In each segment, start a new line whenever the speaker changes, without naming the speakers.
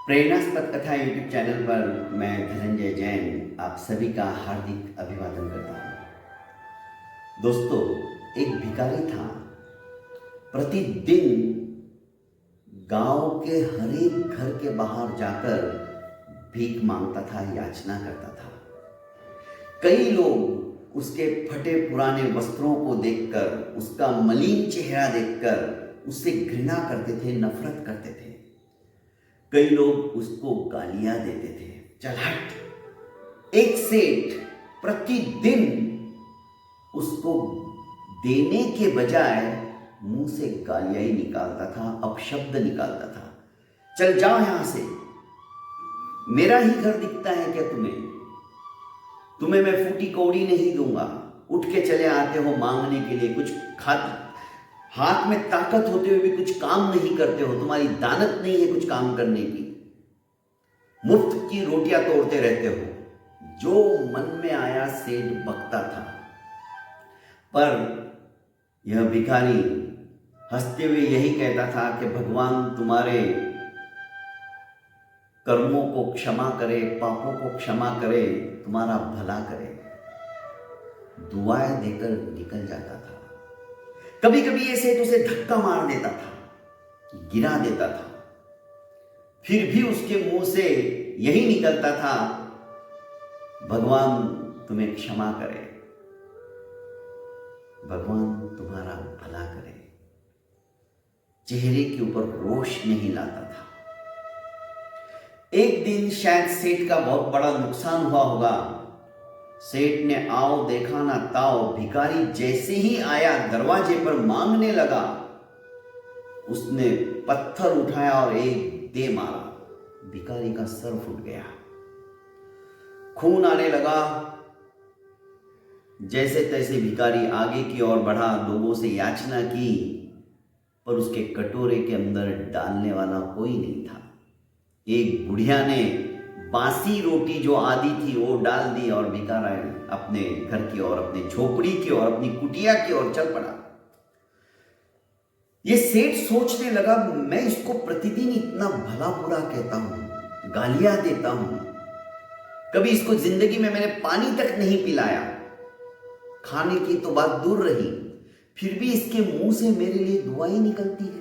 प्रेरणास्पद कथा YouTube channel पर मैं धनंजय जैन आप सभी का हार्दिक अभिवादन करता हूँ। दोस्तों, एक भिखारी था। प्रतिदिन गांव के हर एक घर के बाहर जाकर भीख मांगता था, याचना करता था। कई लोग उसके फटे पुराने वस्त्रों को देखकर, उसका मलिन चेहरा देखकर उससे घृणा करते थे, नफरत करते थे। कई लोग उसको गालियां देते थे, चल हट। एक सेठ प्रतिदिन उसको देने के बजाय मुंह से गालियां ही निकालता था, अपशब्द निकालता था। चल जाओ यहां से, मेरा ही घर दिखता है क्या तुम्हें? तुम्हें मैं फूटी कौड़ी नहीं दूंगा। उठ के चले आते हो मांगने के लिए, कुछ हाथ में ताकत होते हुए भी कुछ काम नहीं करते हो। तुम्हारी दानत नहीं है कुछ काम करने की। मुफ्त की रोटियां तोड़ते रहते हो। जो मन में आया सेठ बकता था। पर यह भिखारी हंसते हुए यही कहता था कि भगवान तुम्हारे कर्मों को क्षमा करे, पापों को क्षमा करे, तुम्हारा भला करे। दुआएं देकर निकल जाता था। कभी कभी ये सेठ उसे धक्का मार देता था, गिरा देता था। फिर भी उसके मुंह से यही निकलता था, भगवान तुम्हें क्षमा करे, भगवान तुम्हारा भला करे। चेहरे के ऊपर रोष नहीं लाता था। एक दिन शायद सेठ का बहुत बड़ा नुकसान हुआ होगा। सेठ ने आओ देखा ना ताओ, भिखारी जैसे ही आया दरवाजे पर मांगने लगा, उसने पत्थर उठाया और एक दे मारा। भिखारी का सर फूट गया, खून आने लगा। जैसे तैसे भिखारी आगे की ओर बढ़ा, लोगों से याचना की, पर उसके कटोरे के अंदर डालने वाला कोई नहीं था। एक बुढ़िया ने बासी रोटी जो आधी थी वो डाल दी और भिखारी अपने घर की ओर, अपने झोपड़ी की ओर, अपनी कुटिया की ओर चल पड़ा। ये सेठ सोचने लगा, मैं इसको प्रतिदिन इतना भला बुरा कहता हूं, गालियां देता हूं, कभी इसको जिंदगी में मैंने पानी तक नहीं पिलाया, खाने की तो बात दूर रही, फिर भी इसके मुंह से मेरे लिए दुआएं निकलती है।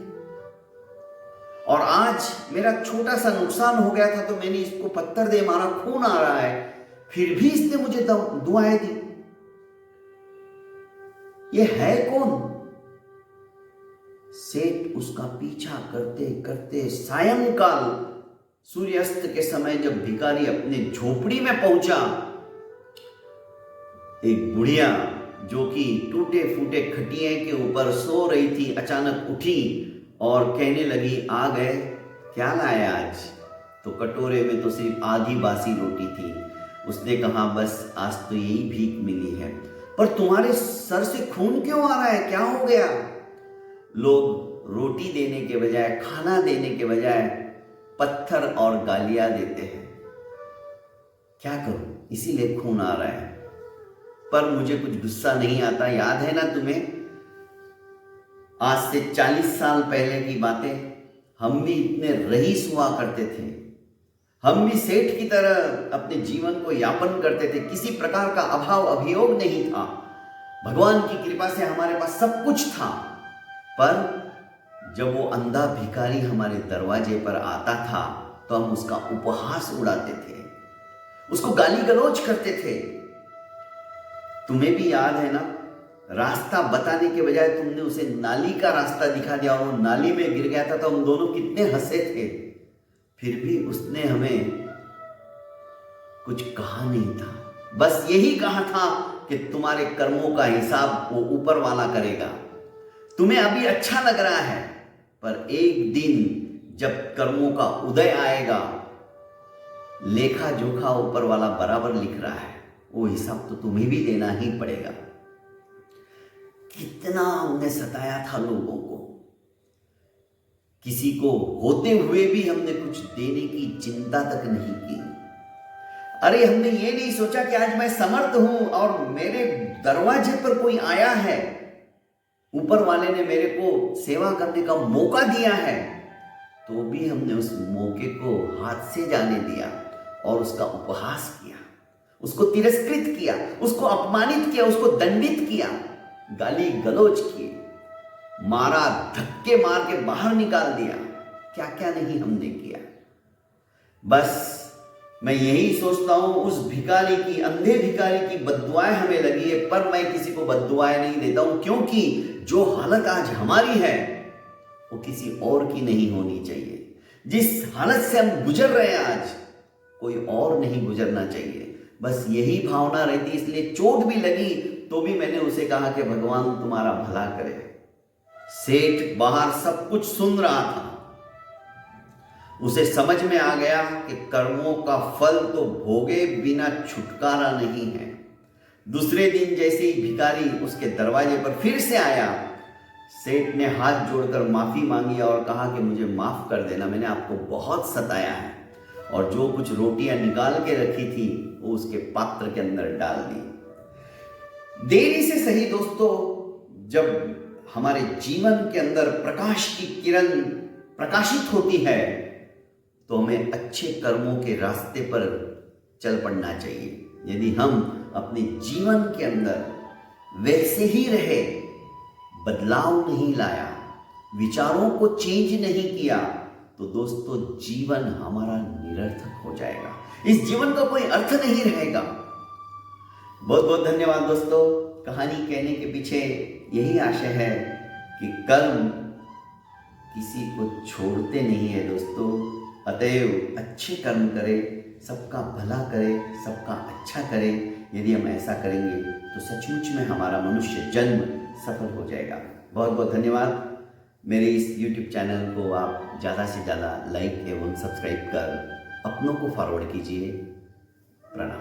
और आज मेरा छोटा सा नुकसान हो गया था तो मैंने इसको पत्थर दे मारा, खून आ रहा है, फिर भी इसने मुझे दुआएं दी। ये है कौन? सेठ उसका पीछा करते करते सायंकाल सूर्यास्त के समय जब भिखारी अपने झोपड़ी में पहुंचा, एक बुढ़िया जो कि टूटे फूटे खटिये के ऊपर सो रही थी, अचानक उठी और कहने लगी, आ गए, क्या लाया आज? तो कटोरे में तो सिर्फ आधी बासी रोटी थी। उसने कहा, बस आज तो यही भीख मिली है। पर तुम्हारे सर से खून क्यों आ रहा है, क्या हो गया? लोग रोटी देने के बजाय, खाना देने के बजाय पत्थर और गालियां देते हैं। क्या करूं, इसीलिए खून आ रहा है। पर मुझे कुछ गुस्सा नहीं आता। याद है ना तुम्हें, आज से 40 साल पहले की बातें? हम भी इतने रईस हुआ करते थे, हम भी सेठ की तरह अपने जीवन को यापन करते थे, किसी प्रकार का अभाव अभियोग नहीं था। भगवान की कृपा से हमारे पास सब कुछ था। पर जब वो अंधा भिखारी हमारे दरवाजे पर आता था तो हम उसका उपहास उड़ाते थे, उसको गाली गलौज करते थे। तुम्हें भी याद है ना, रास्ता बताने के बजाय तुमने उसे नाली का रास्ता दिखा दिया और वो नाली में गिर गया था तो हम दोनों कितने हंसे थे। फिर भी उसने हमें कुछ कहा नहीं था, बस यही कहा था कि तुम्हारे कर्मों का हिसाब वो ऊपर वाला करेगा। तुम्हें अभी अच्छा लग रहा है, पर एक दिन जब कर्मों का उदय आएगा, लेखा जोखा ऊपर वाला बराबर लिख रहा है, वो हिसाब तो तुम्हें भी देना ही पड़ेगा। कितना हमने सताया था लोगों को, किसी को होते हुए भी हमने कुछ देने की चिंता तक नहीं की। अरे हमने ये नहीं सोचा कि आज मैं समर्थ हूं और मेरे दरवाजे पर कोई आया है, ऊपर वाले ने मेरे को सेवा करने का मौका दिया है, तो भी हमने उस मौके को हाथ से जाने दिया और उसका उपहास किया, उसको तिरस्कृत किया, उसको अपमानित किया, उसको दंडित किया, गाली गलौज किए, मारा, धक्के मार के बाहर निकाल दिया। क्या क्या नहीं हमने किया। बस मैं यही सोचता हूं, उस भिखारी की, अंधे भिखारी की बद्दुआएं हमें लगी है, पर मैं किसी को बद्दुआएं नहीं देता हूं, क्योंकि जो हालत आज हमारी है वो किसी और की नहीं होनी चाहिए। जिस हालत से हम गुजर रहे हैं आज, कोई और नहीं गुजरना चाहिए। बस यही भावना रहती, इसलिए चोट भी लगी तो भी मैंने उसे कहा कि भगवान तुम्हारा भला करे। सेठ बाहर सब कुछ सुन रहा था, उसे समझ में आ गया कि कर्मों का फल तो भोगे बिना छुटकारा नहीं है। दूसरे दिन जैसे ही भिखारी उसके दरवाजे पर फिर से आया, सेठ ने हाथ जोड़कर माफी मांगी और कहा कि मुझे माफ कर देना, मैंने आपको बहुत सताया है, और जो कुछ रोटियां निकाल के रखी थी वो उसके पात्र के अंदर डाल दी। देरी से सही दोस्तों, जब हमारे जीवन के अंदर प्रकाश की किरण प्रकाशित होती है तो हमें अच्छे कर्मों के रास्ते पर चल पड़ना चाहिए। यदि हम अपने जीवन के अंदर वैसे ही रहे, बदलाव नहीं लाया, विचारों को चेंज नहीं किया, तो दोस्तों जीवन हमारा निरर्थक हो जाएगा। इस जीवन का कोई अर्थ नहीं रहेगा। बहुत बहुत धन्यवाद दोस्तों। कहानी कहने के पीछे यही आशय है कि कर्म किसी को छोड़ते नहीं है दोस्तों। अतएव अच्छे कर्म करें, सबका भला करें, सबका अच्छा करें। यदि हम ऐसा करेंगे तो सचमुच में हमारा मनुष्य जन्म सफल हो जाएगा। बहुत बहुत धन्यवाद। मेरे इस YouTube चैनल को आप ज़्यादा से ज़्यादा लाइक एवं सब्सक्राइब कर अपनों को फॉरवर्ड कीजिए। प्रणाम।